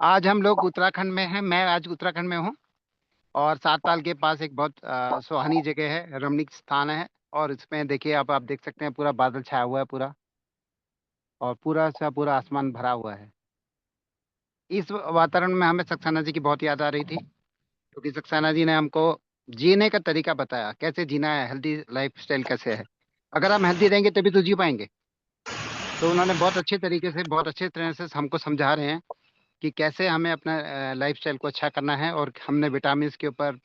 आज हम लोग उत्तराखंड में हैं। मैं आज उत्तराखंड में हूँ और 7 ताल के पास एक बहुत सुहानी जगह है, रमणीक स्थान है। और इसमें देखिए, आप देख सकते हैं पूरा बादल छाया हुआ है पूरा, और पूरा सा पूरा आसमान भरा हुआ है। इस वातावरण में हमें सक्सेना जी की बहुत याद आ रही थी, क्योंकि सक्सेना जी ने हमको जीने का तरीका बताया, कैसे जीना है, हेल्दी लाइफ स्टाइल कैसे है। अगर हम हेल्दी रहेंगे तभी तो जी पाएंगे। तो उन्होंने बहुत अच्छे तरीके से, बहुत अच्छे तरह से हमको समझा रहे हैं कि कैसे हमें अपना लाइफ स्टाइल को अच्छा करना है। और हमने विटामिन के ऊपर,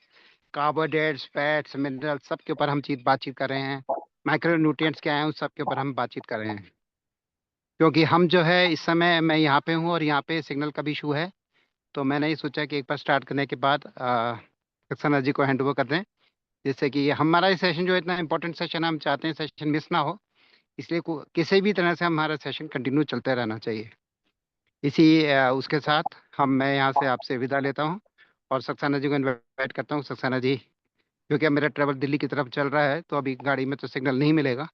कार्बोहाइड्रेट्स, फैट्स, मिनरल्स, सब के ऊपर हम बातचीत कर रहे हैं। माइक्रो न्यूट्रिएंट्स क्या हैं, उस सब के ऊपर हम बातचीत कर रहे हैं। क्योंकि हम जो है, इस समय मैं यहाँ पे हूँ और यहाँ पे सिग्नल का भी इशू है। तो मैंने ये सोचा कि एक बार स्टार्ट करने के बाद सक्सेना जी को हैंड ओवर कर दें, जिससे कि हमारा ये सेशन जो है, इतना इंपॉर्टेंट सेशन है, हम चाहते हैं सेशन मिस ना हो। इसलिए किसी भी तरह से हमारा सेशन कंटिन्यू चलते रहना चाहिए। उसके साथ मैं यहाँ से आपसे विदा लेता हूँ और सक्सेना जी को इनवाइट करता हूँ। सक्सेना जी, क्योंकि अब मेरा ट्रैवल दिल्ली की तरफ चल रहा है, तो अभी गाड़ी में तो सिग्नल नहीं मिलेगा।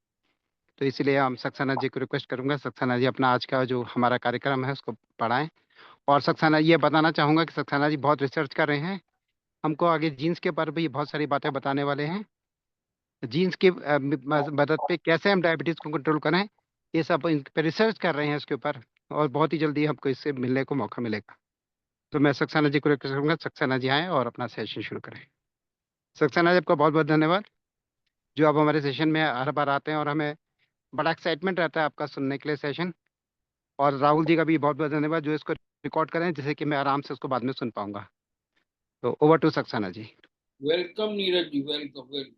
तो इसलिए हम सक्सेना जी को रिक्वेस्ट करूंगा, सक्सेना जी अपना आज का जो हमारा कार्यक्रम है उसको पढ़ाएं। और सक्सेना, ये बताना चाहूंगा कि सक्सेना जी बहुत रिसर्च कर रहे हैं, हमको आगे जीन्स के ऊपर भी बहुत सारी बातें बताने वाले हैं। जीन्स की मदद पे कैसे हम डायबिटीज़ को कंट्रोल करें, ये सब इन पे रिसर्च कर रहे हैं इसके ऊपर। और बहुत ही जल्दी हमको इससे मिलने को मौका मिलेगा। तो मैं सक्सेना जी को रिक्वेस्ट करूंगा, सक्सेना जी आएँ और अपना सेशन शुरू करें। सक्सेना जी, आपका बहुत बहुत धन्यवाद, जो आप हमारे सेशन में हर बार आते हैं और हमें बड़ा एक्साइटमेंट रहता है आपका सुनने के लिए सेशन। और राहुल जी का भी बहुत बहुत धन्यवाद, जो इसको रिकॉर्ड करें, जिससे कि मैं आराम से उसको बाद में सुन पाऊंगा। तो over to Saxena ji. Welcome Neeraj ji, welcome welcome.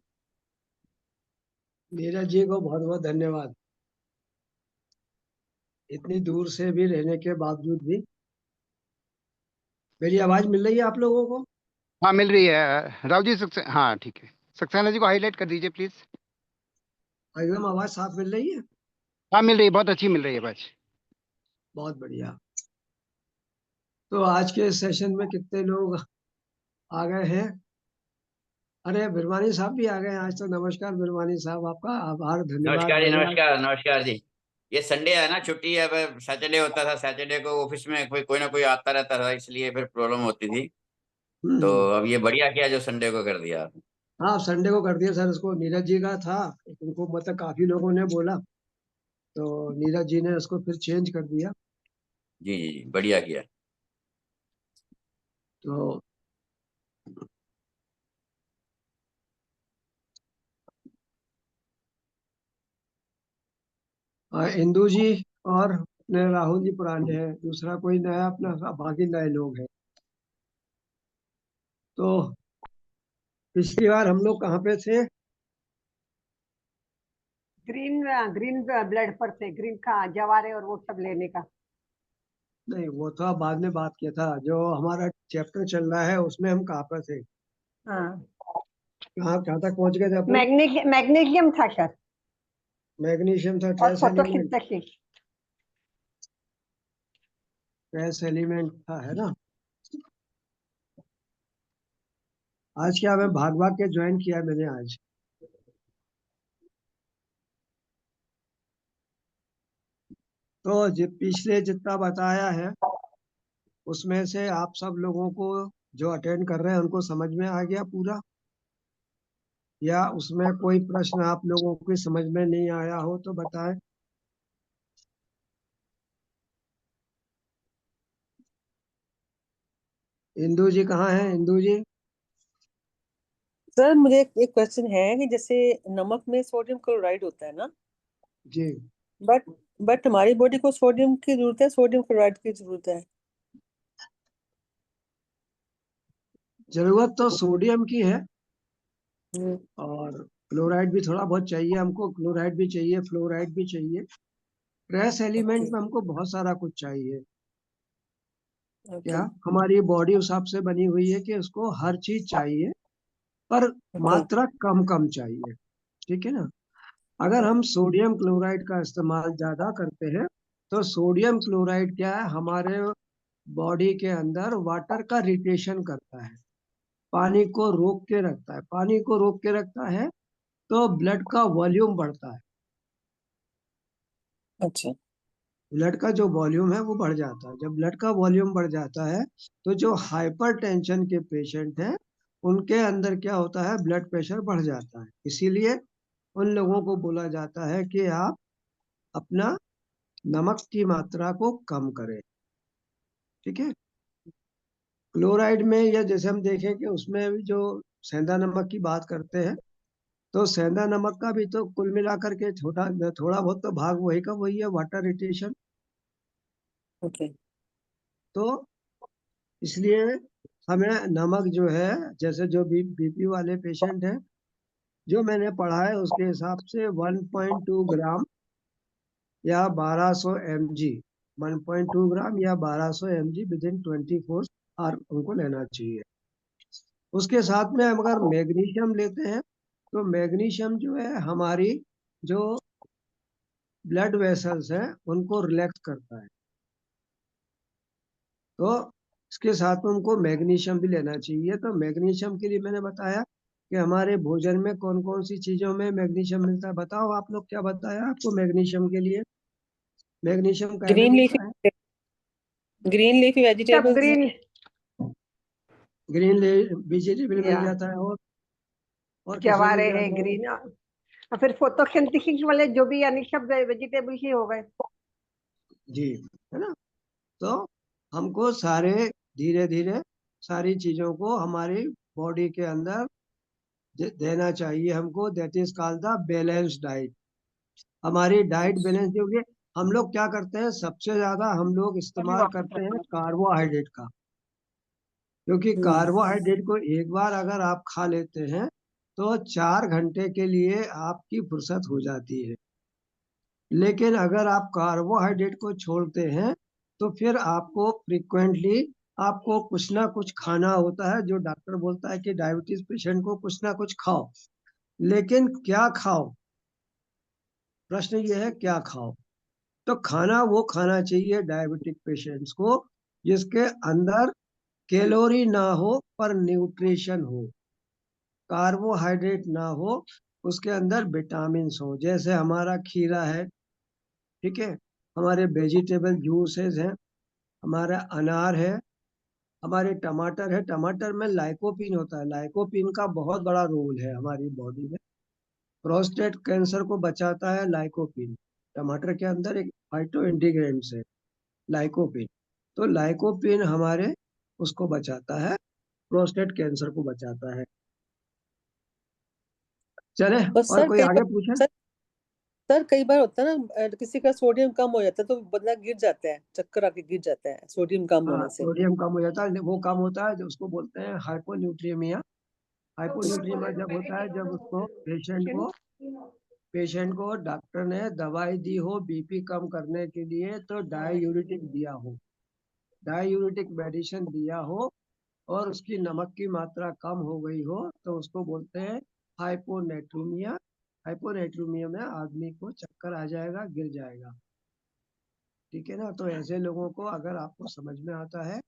Neeraj ji को बहुत बहुत धन्यवाद, इतनी दूर से भी रहने के बावजूद भी। मेरी आवाज मिल रही है आप लोगों को? हाँ, मिल रही है राहुल जी। हाँ, ठीक है। सक्सेना जी को हाईलाइट कर दीजिए प्लीज। एकदम आवाज साफ मिल रही है? हाँ, मिल रही है, बहुत अच्छी मिल रही है बस। बहुत बढ़िया। तो आज के सेशन में कितने लोग आ गए हैं? अरे बिरवानी साहब भी आ गए हैं आज तो। नमस्कार बिरवानी साहब, आपका आभार, धन्यवाद, नमस्कार जी, बढ़िया। नमस्कार नमस्कार जी। ये संडे है ना, छुट्टी है। अब सैटरडे होता था, सैटरडे को ऑफिस में कोई ना कोई आता रहता था, इसलिए फिर प्रॉब्लम होती थी। तो हम्म। अब ये बढ़िया किया जो संडे को कर दिया आपने। हाँ, संडे को कर दिया सर। इसको नीरज जी का था, उनको मतलब काफी लोगों ने बोला, तो नीरज जी ने उसको फिर चेंज कर दिया। जी जी जी, बढ़िया किया। तो इंदू जी और अपने राहुल जी पुराने हैं, दूसरा कोई नया अपना, बाकी नए लोग हैं। तो पिछली बार हम लोग कहाँ पे थे? ग्रीन ग्रीन ब्लड पर थे, ग्रीन का जवारे और वो सब लेने का। नहीं, वो तो आप बाद में बात किया था। जो हमारा चैप्टर चल रहा है उसमें हम कहाँ पर थे? हाँ, कहाँ तक पहुंच गए थे अपन? मैग्नीशियम था सर, मैग्नीशियम था, और फोटोसिंथेसिस। ट्रेस एलिमेंट था, है ना? आज क्या, मैं भाग भाग के ज्वाइन किया मैंने आज। तो पिछले जितना बताया है उसमें से आप सब लोगों को, जो अटेंड कर रहे हैं, उनको समझ में आ गया पूरा, या उसमें कोई प्रश्न आप लोगों को समझ में नहीं आया हो तो बताएं। इंदू जी कहाँ है? इंदू जी। सर मुझे एक क्वेश्चन है कि जैसे नमक में सोडियम क्लोराइड होता है ना, जी। बट बट हमारी बॉडी को सोडियम की जरूरत है, सोडियम क्लोराइड की जरूरत है? जरूरत तो सोडियम की है, हम्म, और क्लोराइड भी थोड़ा बहुत चाहिए हमको। क्लोराइड भी चाहिए, फ्लोराइड भी चाहिए। ट्रेस एलिमेंट ओके में हमको बहुत सारा कुछ चाहिए। क्या ओके हमारी बॉडी उस हिसाब से बनी हुई है कि उसको हर चीज चाहिए, पर ओके मात्रा कम कम चाहिए। ठीक है ना? अगर हम सोडियम क्लोराइड का इस्तेमाल ज्यादा करते हैं, तो सोडियम क्लोराइड क्या है, हमारे बॉडी के अंदर वाटर का रिटेशन करता है, पानी को रोक के रखता है। पानी को रोक के रखता है तो ब्लड का वॉल्यूम बढ़ता है। अच्छा ब्लड का जो वॉल्यूम है वो बढ़ जाता है। जब ब्लड का वॉल्यूम बढ़ जाता है तो जो हाइपरटेंशन के पेशेंट हैं उनके अंदर क्या होता है, ब्लड प्रेशर बढ़ जाता है। इसीलिए उन लोगों को बोला जाता है कि आप अपना नमक की मात्रा को कम करें। ठीक है। क्लोराइड में या जैसे हम देखें कि उसमें भी जो सेंधा नमक की बात करते हैं, तो सेंधा नमक का भी तो कुल मिलाकर के थोड़ा बहुत तो भाग वही का वही है, वाटर रिटेशन। ओके। तो इसलिए हमें नमक जो है, जैसे जो बीपी वाले पेशेंट हैं, जो मैंने पढ़ा है उसके हिसाब से 1.2 ग्राम या 1200 mg, 1.2 ग्राम या 1200 mg विद इन 24 आवर उनको लेना चाहिए। उसके साथ में हम अगर मैग्नीशियम लेते हैं तो मैग्नीशियम जो है हमारी जो ब्लड वेसल्स हैं उनको रिलैक्स करता है। तो इसके साथ में उनको मैग्नीशियम भी लेना चाहिए। तो मैग्नीशियम के लिए मैंने बताया कि हमारे भोजन में कौन कौन सी चीजों में मैग्नीशियम मिलता है। बताओ आप लोग, क्या बताया आपको मैग्नीशियम के लिए? मैग्नीशियम क्या में ग्रीन मिलता है? लीफी, ग्रीन लीफी सब वेजिटेबल्स। ग्रीन ग्रीन वेजिटेबल मिल या जाता है। और किसमें मिल जवारे है जाता है? ग्रीन, और फिर फोटोसिंथेसिस वाले जो भी यानी सब वेजिटेबल्स ही हो गए। जी, है ना। तो हमको सारे धीरे धीरे सारी चीजों को हमारी बॉडी के अंदर देना चाहिए हमको। That is called the balance diet. हमारी डाइट बैलेंस जो है, हम लोग क्या करते हैं, सबसे ज्यादा हम लोग इस्तेमाल करते हैं कार्बोहाइड्रेट का। क्योंकि कार्बोहाइड्रेट को एक बार अगर आप खा लेते हैं तो 4 घंटे के लिए आपकी फुर्सत हो जाती है। लेकिन अगर आप कार्बोहाइड्रेट को छोड़ते हैं तो फिर आपको फ्रिक्वेंटली आपको कुछ ना कुछ खाना होता है। जो डॉक्टर बोलता है कि डायबिटीज पेशेंट को कुछ ना कुछ खाओ, लेकिन क्या खाओ, प्रश्न ये है क्या खाओ। तो खाना वो खाना चाहिए डायबिटिक पेशेंट्स को जिसके अंदर कैलोरी ना हो पर न्यूट्रिशन हो, कार्बोहाइड्रेट ना हो, उसके अंदर विटामिन हो। जैसे हमारा खीरा है, ठीक है, हमारे वेजिटेबल जूसेस हैं, हमारा अनार है, हमारे टमाटर है। टमाटर में लाइकोपीन होता है। लाइकोपीन का बहुत बड़ा रोल है हमारी बॉडी में। प्रोस्टेट कैंसर को बचाता है लाइकोपीन। टमाटर के अंदर एक फाइटो इंटीग्रेंट्स है, लाइकोपीन। तो लाइकोपीन हमारे उसको बचाता है, प्रोस्टेट कैंसर को बचाता है। चले, बस और सर कोई कई आगे बार, पूछे? सर कई बार होता है ना किसी का सोडियम कम हो जाता है तो बंदा गिर जाता है, चक्कर आके गिर जाता है सोडियम कम हाँ, होने से। सोडियम कम हो जाता है। वो कम होता है जो उसको बोलते हैं हाइपोन्यूट्रिएमिया। हाइपोन्यूट्रिएमिया जब होता है जब उसको पेशेंट को डॉक्टर ने दवाई दी हो बीपी कम करने के लिए, तो डाययूरेटिक दिया हो, डाययूरेटिक मेडिसिन दिया हो, और उसकी नमक की मात्रा कम हो गई हो, तो उसको बोलते हैं हाइपोनेट्रीमिया। हाइपोनेट्रीमिया में आदमी को चक्कर आ जाएगा, गिर जाएगा। ठीक है ना। तो ऐसे लोगों को अगर आपको समझ में आता है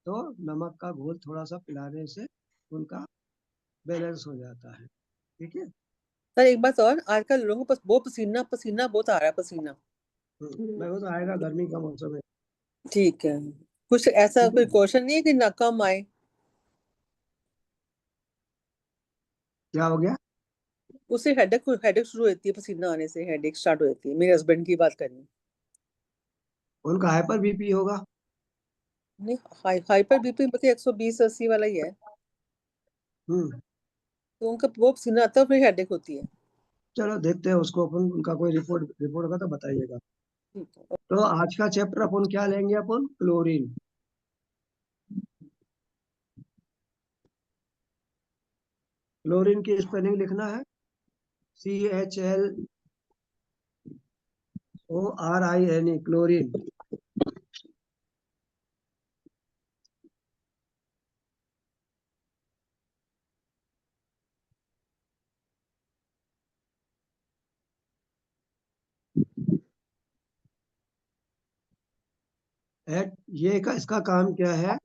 तो नमक का घोल थोड़ा सा पिलाने से उनका बैलेंस हो जाता है। ठीक है। सर एक बात और, आजकल लोगों को बहुत पसीना पसीना बहुत आ रहा है, पसीना। मैं वो तो आएगा, गर्मी का मौसम है। ठीक है, कुछ ऐसा ठीक कोई है। क्वेश्चन नहीं है कि ना कम आए? क्या हो गया? उससे हेडेक हेडेक शुरू होती है, पसीना आने से हेडेक स्टार्ट हो जाती है। मेरे हस्बैंड की बात करें। उनका हाइपर बीपी होगा। नहीं, हाइपर बीपी मतलब 120-80 वाला ही है। हम्म। तो उनका वो पसीना आता है फिर हेडेक होती है। चलो देखते हैं उसको अपन, उनका कोई रिपोर्ट रिपोर्ट होगा तो बताइएगा। ठीक है। तो आज का चैप्टर अपन क्या लेंगे? अपन क्लोरीन। क्लोरीन की स्पेलिंग लिखना है CHLORINE, क्लोरीन। ये का इसका काम क्या है?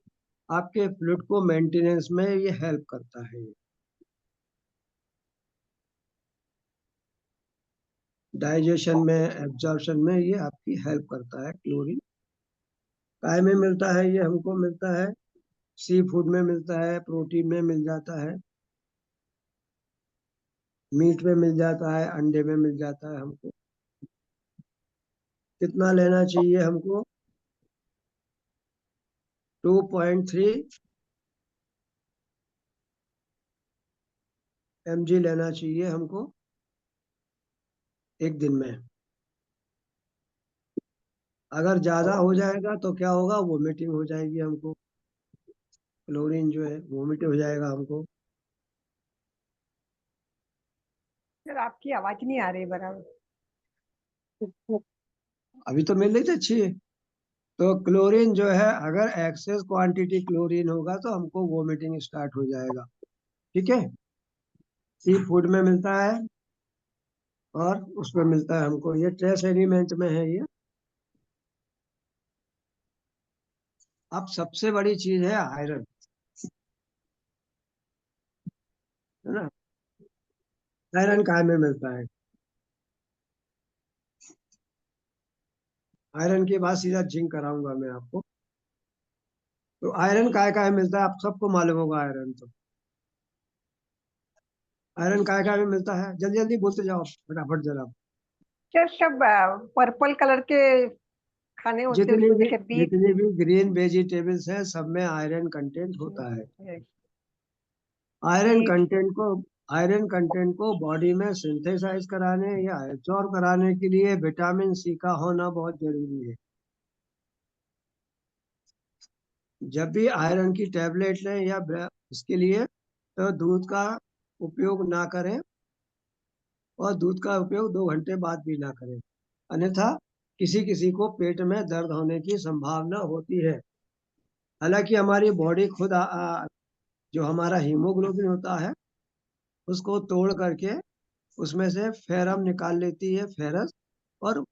आपके फ्लूइड को मेंटेनेंस में ये हेल्प करता है। डाइजेशन में, एब्जॉर्प्शन में ये आपकी हेल्प करता है क्लोरीन। काय में मिलता है ये? हमको मिलता है सी फूड में मिलता है, प्रोटीन में मिल जाता है, मीट में मिल जाता है, अंडे में मिल जाता है हमको। कितना लेना चाहिए हमको? 2.3 mg लेना चाहिए हमको एक दिन में। अगर ज्यादा हो जाएगा तो क्या होगा? वोमिटिंग हो जाएगी हमको, क्लोरीन जो है वोमिट हो जाएगा हमको। सर आपकी आवाज नहीं आ रही बराबर। अभी तो मिल रही थी अच्छी। तो क्लोरीन जो है, अगर एक्सेस क्वांटिटी क्लोरीन होगा तो हमको वोमिटिंग स्टार्ट हो जाएगा। ठीक है, सी फूड में मिलता है और उसमें मिलता है हमको, ये ट्रेस एलिमेंट में है ये। अब सबसे बड़ी चीज है आयरन, है ना। आयरन काय में मिलता है? आयरन के बाद सीधा जिंक कराऊंगा मैं आपको। तो आयरन काय में मिलता है? आप सबको मालूम होगा आयरन तो। आयरन काय में मिलता है? जल्दी जल्दी बोलते जाओ फटाफट जरा। सर सब पर्पल कलर के खाने होते हैं, जितनी उसमें भी जैसे बीट। जितनी भी ग्रीन वेजिटेबल्स हैं सब में आयरन कंटेंट होता है। Iron beet. कंटेंट को आयरन कंटेंट को बॉडी में सिंथेसाइज कराने या एब्जॉर्ब कराने के लिए विटामिन सी का होना बहुत जरूरी है। जब भी आयरन की टैबलेट लें या इसके लिए, तो दूध का उपयोग ना करें, और दूध का उपयोग 2 घंटे बाद भी ना करें, अन्यथा किसी किसी को पेट में दर्द होने की संभावना होती है। हालांकि हमारी बॉडी खुद जो हमारा हीमोग्लोबिन होता है उसको तोड़ करके उसमें से फेरम निकाल लेती है, फेरस, और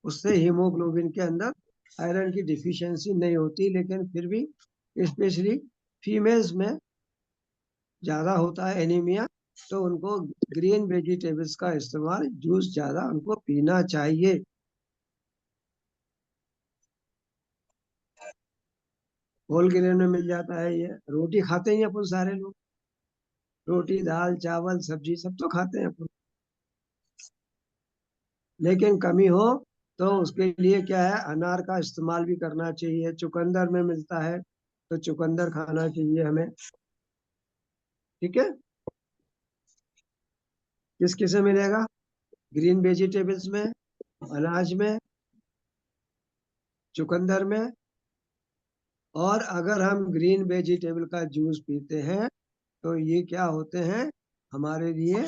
उससे हीमोग्लोबिन के अंदर आयरन की डिफिशियंसी नहीं होती। लेकिन फिर भी स्पेशली फीमेल्स में ज़्यादा होता है एनीमिया, तो उनको ग्रीन वेजिटेबल्स का इस्तेमाल, जूस ज़्यादा उनको पीना चाहिए। होल ग्रेन में मिल जाता है ये। रोटी खाते ही अपन सारे लोग, रोटी दाल चावल सब्जी सब तो खाते हैं अपन। लेकिन कमी हो तो उसके लिए क्या है, अनार का इस्तेमाल भी करना चाहिए। चुकंदर में मिलता है तो चुकंदर खाना चाहिए हमें। ठीक है, किस किस में मिलेगा? ग्रीन वेजिटेबल्स में, अनाज में, चुकंदर में। और अगर हम ग्रीन वेजिटेबल का जूस पीते हैं तो ये क्या होते हैं, हमारे लिए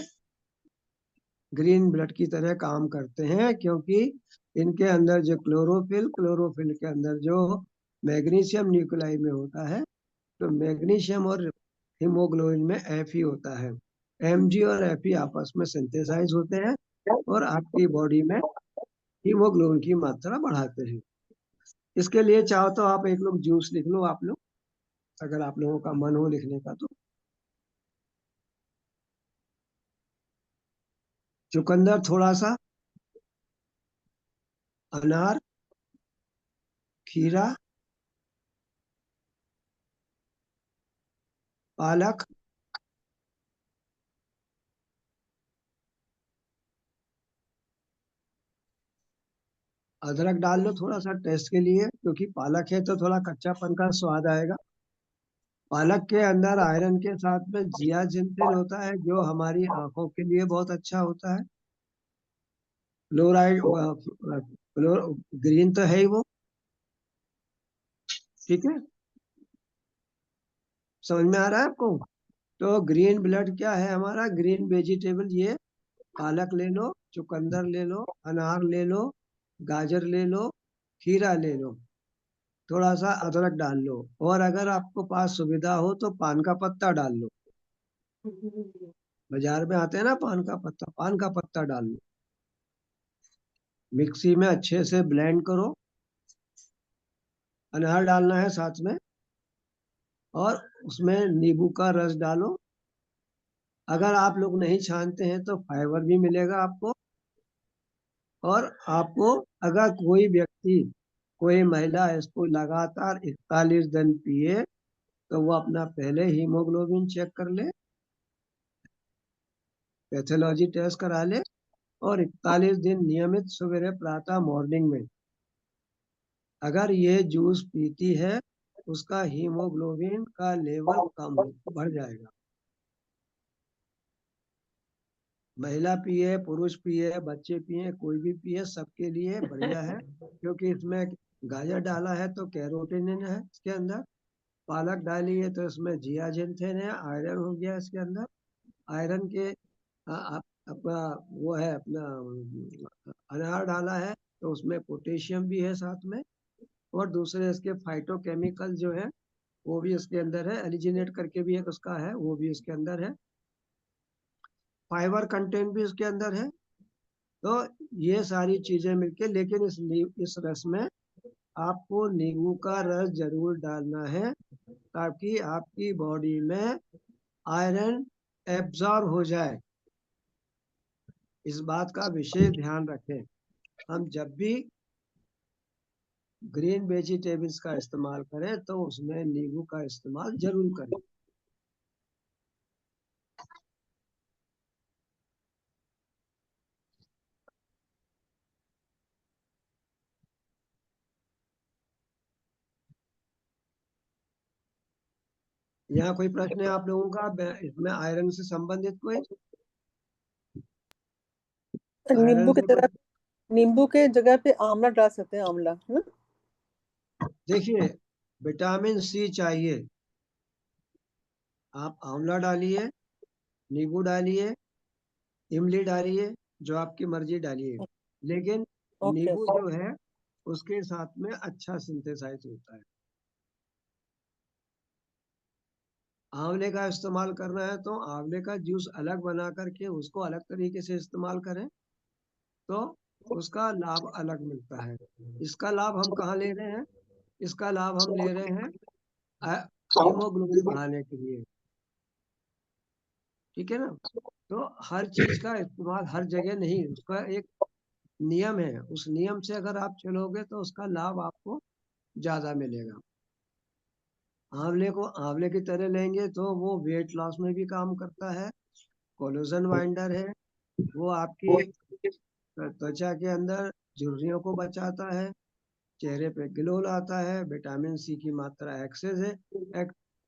ग्रीन ब्लड की तरह काम करते हैं, क्योंकि इनके अंदर जो क्लोरोफिल के अंदर जो मैग्नीशियम न्यूक्लाई में होता है, तो मैग्नीशियम और हीमोग्लोबिन में Fe होता है। Mg और Fe आपस में सिंथेसाइज होते हैं और आपकी बॉडी में हीमोग्लोबिन की मात्रा बढ़ाते हैं। इसके लिए चाहो तो आप एक लोग जूस लिख लो, आप लोग, अगर आप लोगों का मन हो लिखने का तो। चुकंदर थोड़ा सा, अनार, खीरा, पालक, अदरक डाल लो थोड़ा सा टेस्ट के लिए, क्योंकि पालक है तो थोड़ा कच्चापन का स्वाद आएगा। पालक के अंदर आयरन के साथ में जियाजिंथिल होता है, जो हमारी आंखों के लिए बहुत अच्छा होता है। फ्लोराइड, ग्रीन तो है ही वो। ठीक है, समझ में आ रहा है आपको? तो ग्रीन ब्लड क्या है हमारा, ग्रीन वेजिटेबल ये पालक ले लो, चुकंदर ले लो, अनार ले लो, गाजर ले लो, खीरा ले लो, थोड़ा सा अदरक डाल लो, और अगर आपको पास सुविधा हो तो पान का पत्ता डाल लो। बाजार में आते हैं ना पान का पत्ता, पान का पत्ता डाल लो। मिक्सी में अच्छे से ब्लेंड करो, अनार डालना है साथ में, और उसमें नींबू का रस डालो। अगर आप लोग नहीं छानते हैं तो फाइबर भी मिलेगा आपको, और आपको अगर कोई व्यक्ति, कोई महिला इसको लगातार 41 दिन पिए तो वो अपना पहले हीमोग्लोबिन चेक कर ले, पैथोलॉजी टेस्ट करा ले, और 41 दिन नियमित सवेरे प्रातः मॉर्निंग में अगर ये जूस पीती है उसका हीमोग्लोबिन का लेवल कम बढ़ जाएगा। महिला पिए, पुरुष पिए, बच्चे पिए, कोई भी पिए, सबके लिए बढ़िया है, क्योंकि इसमें गाजर डाला है तो कैरोटीन है इसके अंदर, पालक डाली है तो इसमें जियाजिंथेन है, आयरन हो गया इसके अंदर, आयरन के अपना वो है अपना अनार डाला है तो उसमें पोटेशियम भी है साथ में, और दूसरे इसके फाइटोकेमिकल जो है वो भी इसके अंदर है, एलिजिनेट करके भी एक उसका है वो भी इसके अंदर है, फाइबर कंटेंट भी इसके अंदर है। तो ये सारी चीजें मिलके, लेकिन इस रस में आपको नींबू का रस जरूर डालना है ताकि आपकी बॉडी में आयरन एब्जॉर्ब हो जाए। इस बात का विशेष ध्यान रखें। हम जब भी ग्रीन वेजिटेबल्स का इस्तेमाल करें तो उसमें नींबू का इस्तेमाल जरूर करें। यहाँ कोई प्रश्न है आप लोगों का इसमें आयरन से संबंधित कोई? नींबू की आयरन से नींबू के जगह पे आंवला डाल सकते हैं, आंवला है ना? देखिए, विटामिन सी चाहिए, आप आंवला डालिए, नींबू डालिए, इमली डालिए, जो आपकी मर्जी डालिए, लेकिन ओके नींबू जो है उसके साथ में अच्छा सिंथेसाइज होता है। आंवले का इस्तेमाल करना है तो आंवले का जूस अलग बना करके उसको अलग तरीके से इस्तेमाल करें तो उसका लाभ अलग मिलता है। इसका लाभ हम कहाँ ले रहे हैं? इसका लाभ हम ले रहे हैं हीमोग्लोबिन बढ़ाने के लिए, ठीक है ना? तो हर चीज का इस्तेमाल हर जगह नहीं, उसका एक नियम है, उस नियम से अगर आप चलोगे तो उसका लाभ आपको ज्यादा मिलेगा। आंवले को आंवले की तरह लेंगे तो वो वेट लॉस में भी काम करता है, कोलेजन बाइंडर है, वो आपकी त्वचा के अंदर झुर्रियों को बचाता है, चेहरे पे ग्लो लाता है, विटामिन सी की मात्रा एक्सेस है,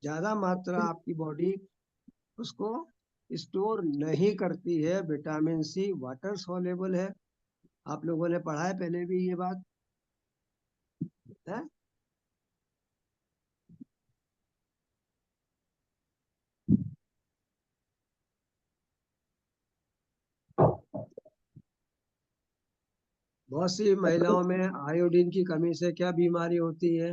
ज्यादा मात्रा आपकी बॉडी उसको स्टोर नहीं करती है। विटामिन सी वाटर सॉल्युबल है, आप लोगों ने पढ़ा है पहले भी ये बात है। बहुत सी महिलाओं में आयोडीन की कमी से क्या बीमारी होती है?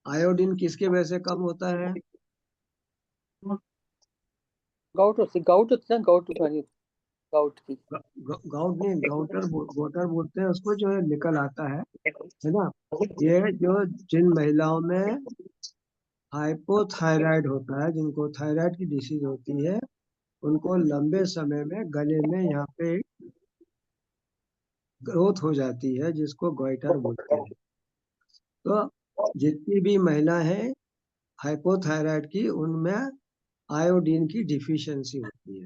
आयोडीन किसके वजह से कम होता है? गाउट होती है ना, गाउट बीमारी, गाउट की। गाउट नहीं, गोटर बोलते हैं उसको, जो है निकल आता है ना? ये जो जिन महिलाओं में हाइपोथायराइड होता है, जिनको थायराइड की डिसीज होती है, उनको लंबे समय में गले में यहाँ पे ग्रोथ हो जाती है जिसको गोइटर बोलते हैं। तो जितनी भी महिला है हाइपोथायराइड की, उनमें आयोडीन की डिफिशियंसी होती है,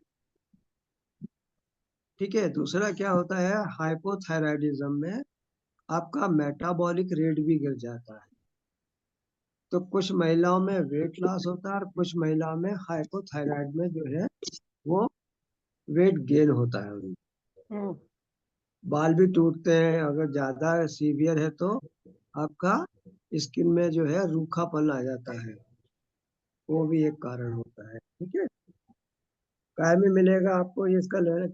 ठीक है? दूसरा क्या होता है, हाइपोथायराइडिज्म में आपका मेटाबॉलिक रेट भी गिर जाता है, तो कुछ महिलाओं में वेट लॉस होता है और कुछ महिलाओं में हाइपोथायराइड में जो है वो वेट गेन होता है उनको। बाल भी टूटते हैं, अगर ज्यादा सीवियर है तो आपका स्किन में जो है रूखापन आ जाता है, वो भी एक कारण होता है, ठीक है? काय में मिलेगा आपको ये इसका लेना?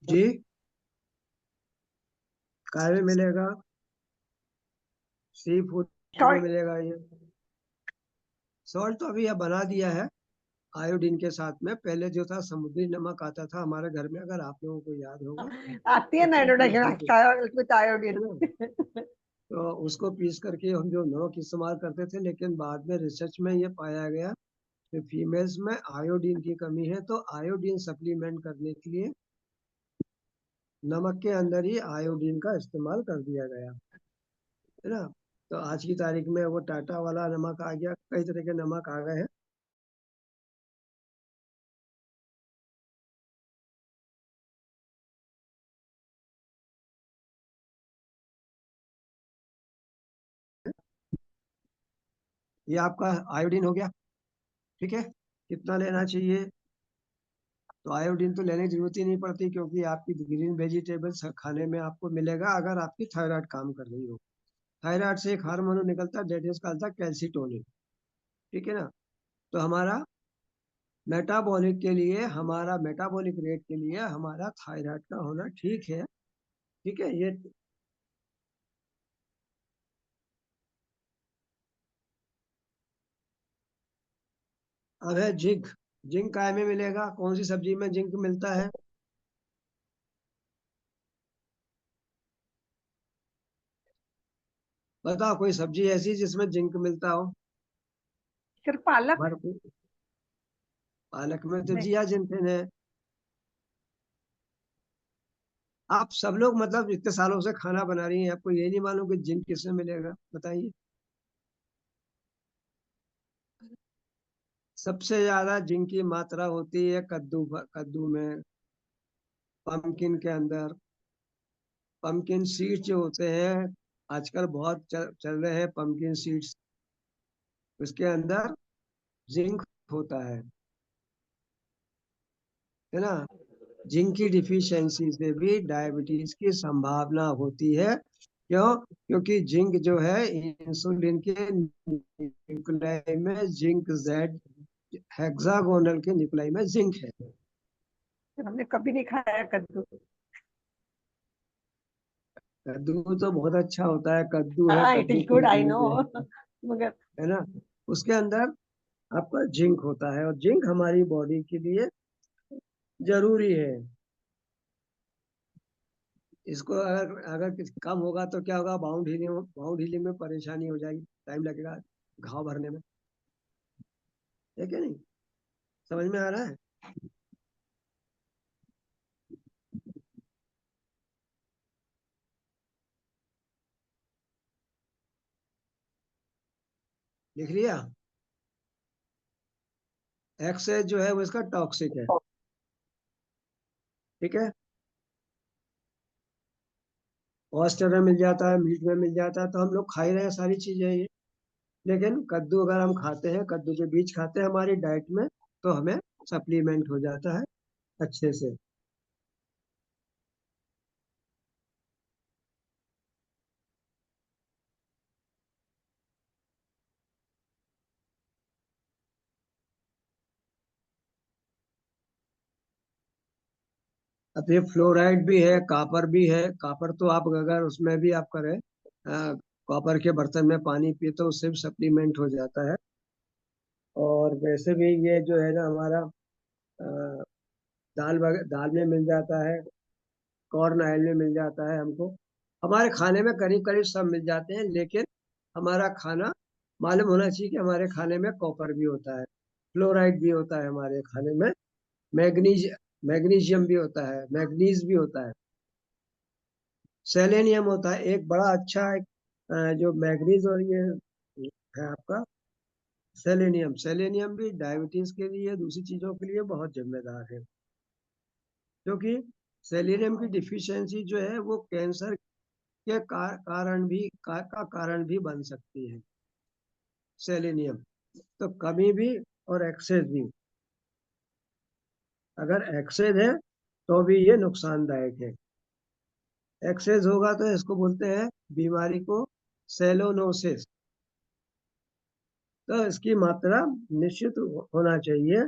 जी, काय में मिलेगा, सी फूड में मिलेगा ये। सॉल्ट तो अभी यह बना दिया है आयोडीन के साथ में, पहले जो था समुद्री नमक आता था हमारे घर में, अगर आप लोगों को याद होगा। आती है ना तो विथ आयोडीन। तो उसको पीस करके हम जो नमक इस्तेमाल करते थे, लेकिन बाद में रिसर्च में ये पाया गया कि फीमेल्स में आयोडीन की कमी है, तो आयोडीन सप्लीमेंट करने के लिए नमक के अंदर ही आयोडीन का इस्तेमाल कर दिया गया, है ना। तो आज की तारीख में वो टाटा वाला नमक आ गया, कई तरह के नमक आ गए हैं। ये आपका आयोडीन हो गया, ठीक है। कितना लेना चाहिए? तो आयोडीन तो लेने की जरूरत ही नहीं पड़ती, क्योंकि आपकी ग्रीन वेजिटेबल्स खाने में आपको मिलेगा, अगर आपकी थायराइड काम कर रही हो। थायराइड से एक हार्मोन निकलता है, डेट इज कॉल्ड कैल्सिटोनिन, ठीक है ना। तो हमारा मेटाबॉलिक के लिए, हमारा मेटाबॉलिक रेट के लिए हमारा थायराइड का होना ठीक है, ठीक है। ये अब है जिंक। जिंक काय में मिलेगा? कौन सी सब्जी में जिंक मिलता है? बताओ कोई सब्जी ऐसी जिसमें जिंक मिलता हो। सिर्फ पालक भरपूर। पालक में तो नहीं। जियाजिंथिन है। आप सब लोग मतलब इतने सालों से खाना बना रही हैं, आपको ये नहीं मालूम कि जिंक किसमें मिलेगा? बताइए। सबसे ज्यादा जिंक की मात्रा होती है कद्दू में, पम्पकिन के अंदर। पम्पकिन सीड्स जो होते हैं, आजकल बहुत चल रहे हैं पम्पकिन सीड्स, उसके अंदर जिंक होता है ना। जिंक की डिफिशियंसी से भी डायबिटीज की संभावना होती है। क्यों? क्योंकि जिंक जो है इंसुलिन के न्यूक्लियाई में जिंक जेड हेक्सागोनल के न्यूक्लियाई में जिंक है। हमने कभी नहीं खाया कद्दू। कद्दू तो बहुत अच्छा होता है, कद्दू है, हाँ, इट कद्दू इज की गुड, आई नो। बीज है मगर है ना। उसके अंदर आपका जिंक होता है, और जिंक हमारी बॉडी के लिए जरूरी है। इसको अगर अगर कम होगा तो क्या होगा? बाउंड हीलिंग में परेशानी हो जाएगी, टाइम लगेगा घाव भरने में, है क्या नहीं? समझ में आ रहा है? लिख लिया? एक्सेस जो है वो इसका टॉक्सिक है, ठीक है। ऑयस्टर में मिल जाता है, मीट में मिल जाता है, तो हम लोग खा ही रहे हैं सारी चीजें ये। लेकिन कद्दू अगर हम खाते हैं, कद्दू के बीज खाते हैं हमारी डाइट में, तो हमें सप्लीमेंट हो जाता है अच्छे से। अब ये फ्लोराइड भी है, कापर भी है। कापर तो आप अगर उसमें भी आप करें, कॉपर के बर्तन में पानी पिए, तो उससे भी सप्लीमेंट हो जाता है। और वैसे भी ये जो है ना हमारा अ, दाल में मिल जाता है, कॉर्न ऑयल में मिल जाता है हमको। हमारे खाने में करीब करीब सब मिल जाते हैं, लेकिन हमारा खाना मालूम होना चाहिए कि हमारे खाने में कॉपर भी होता है, फ्लोराइड भी होता है हमारे खाने में, मैग्नीज मैग्नीशियम भी होता है, मैग्नीज भी होता है, सेलेनियम होता है। एक बड़ा अच्छा जो मैग्नीज और ये है आपका सेलेनियम। सेलेनियम भी डायबिटीज के लिए, दूसरी चीजों के लिए बहुत जिम्मेदार है, क्योंकि सेलेनियम की डिफिशियंसी जो है वो कैंसर के का कारण भी बन सकती है, सेलेनियम। तो कमी भी और एक्सेस भी, अगर एक्सेस है तो भी ये नुकसानदायक है। एक्सेस होगा तो इसको बोलते हैं बीमारी को सेलोनोसिस। तो इसकी मात्रा निश्चित होना चाहिए।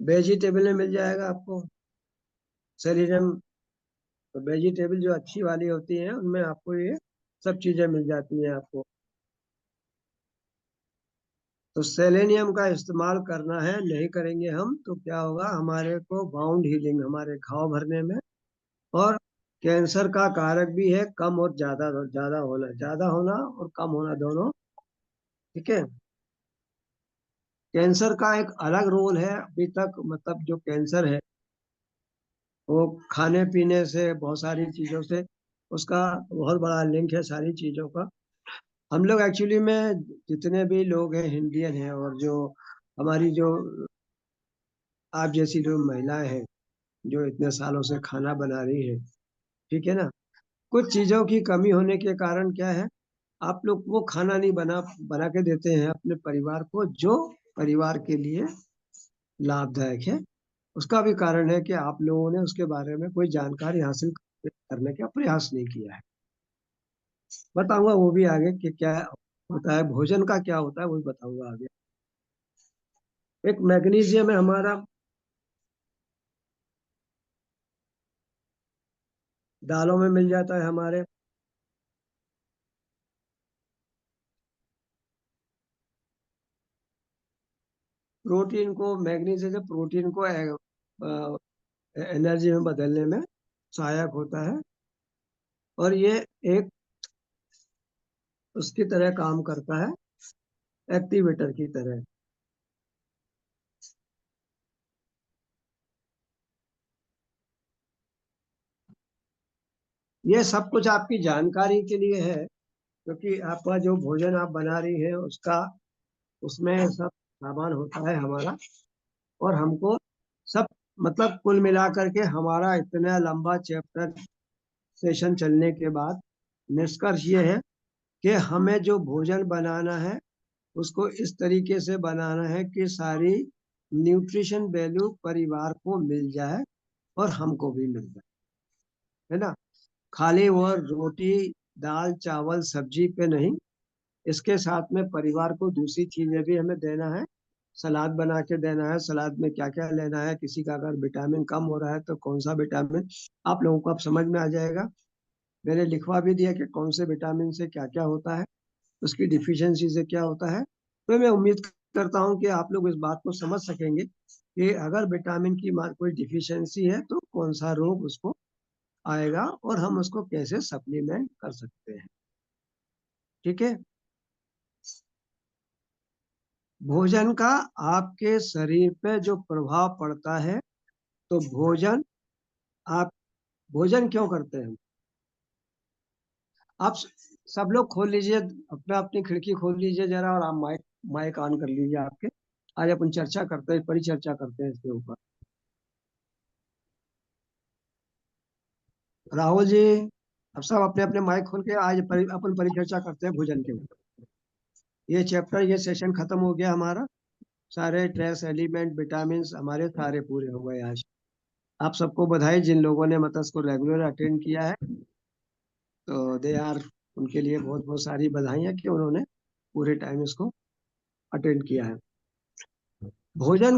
वेजिटेबल में मिल जाएगा आपको सेलेनियम। तो वेजिटेबल जो अच्छी वाली होती है उनमें आपको ये सब चीजें मिल जाती हैं आपको। तो सेलेनियम का इस्तेमाल करना है, नहीं करेंगे हम तो क्या होगा, हमारे को बाउंड हीलिंग, हमारे घाव भरने में, और कैंसर का कारक भी है कम और ज्यादा होना और कम होना दोनों। ठीक है। कैंसर का एक अलग रोल है अभी तक, मतलब जो कैंसर है वो खाने पीने से, बहुत सारी चीजों से उसका बहुत बड़ा लिंक है, सारी चीजों का। हम लोग एक्चुअली में जितने भी लोग हैं इंडियन हैं, और जो हमारी जो आप जैसी जो महिलाएं हैं जो इतने सालों से खाना बना रही है, ठीक है ना, कुछ चीजों की कमी होने के कारण क्या है, आप लोग वो खाना नहीं बना बना के देते हैं अपने परिवार को जो परिवार के लिए लाभदायक है। उसका भी कारण है कि आप लोगों ने उसके बारे में कोई जानकारी हासिल करने का प्रयास नहीं किया है। बताऊंगा वो भी आगे कि क्या होता है, भोजन का क्या होता है वो भी बताऊंगा आगे। एक मैग्नीशियम है हमारा, दालों में मिल जाता है हमारे। प्रोटीन को, मैग्नीशियम से प्रोटीन को एनर्जी में बदलने में सहायक होता है, और ये एक उसकी तरह काम करता है, एक्टिवेटर की तरह। ये सब कुछ आपकी जानकारी के लिए है, क्योंकि आपका जो भोजन आप बना रही है उसका, उसमें सब सामान होता है हमारा, और हमको सब, मतलब कुल मिलाकर के हमारा इतना लंबा चैप्टर सेशन चलने के बाद निष्कर्ष ये है कि हमें जो भोजन बनाना है उसको इस तरीके से बनाना है कि सारी न्यूट्रिशन वैल्यू परिवार को मिल जाए और हमको भी मिल जाए, है ना। खाली वो रोटी दाल चावल सब्जी पे नहीं, इसके साथ में परिवार को दूसरी चीजें भी हमें देना है। सलाद बना के देना है, सलाद में क्या क्या लेना है, किसी का अगर विटामिन कम हो रहा है तो कौन सा विटामिन, आप लोगों को अब समझ में आ जाएगा। मैंने लिखवा भी दिया कि कौन से विटामिन से क्या क्या होता है, उसकी डिफिशियंसी से क्या होता है। तो मैं उम्मीद करता हूँ कि आप लोग इस बात को समझ सकेंगे कि अगर विटामिन की कोई डिफिशियंसी है तो कौन सा रोग उसको आएगा और हम उसको कैसे सप्लीमेंट कर सकते हैं। ठीक है। भोजन का आपके शरीर पे जो प्रभाव पड़ता है, तो भोजन, आप भोजन क्यों करते हैं, आप सब लोग खोल लीजिए अपना, अपनी खिड़की खोल लीजिए जरा, और आप माइक माइक ऑन कर लीजिए आपके। आज अपन चर्चा करते हैं, परिचर्चा करते हैं इसके ऊपर। राहुल जी, अब सब अपने अपने माइक खोल के आज अपन परिचर्चा करते हैं भोजन के ऊपर। ये चैप्टर, ये सेशन खत्म हो गया हमारा। सारे ट्रेस एलिमेंट विटामिन हमारे सारे पूरे हो गए आज। आप सबको बधाई जिन लोगों ने मतलब इसको रेगुलर अटेंड किया है, तो दे आर, उनके लिए बहुत बहुत सारी बधाइयाँ कि उन्होंने पूरे टाइम इसको अटेंड किया है। भोजन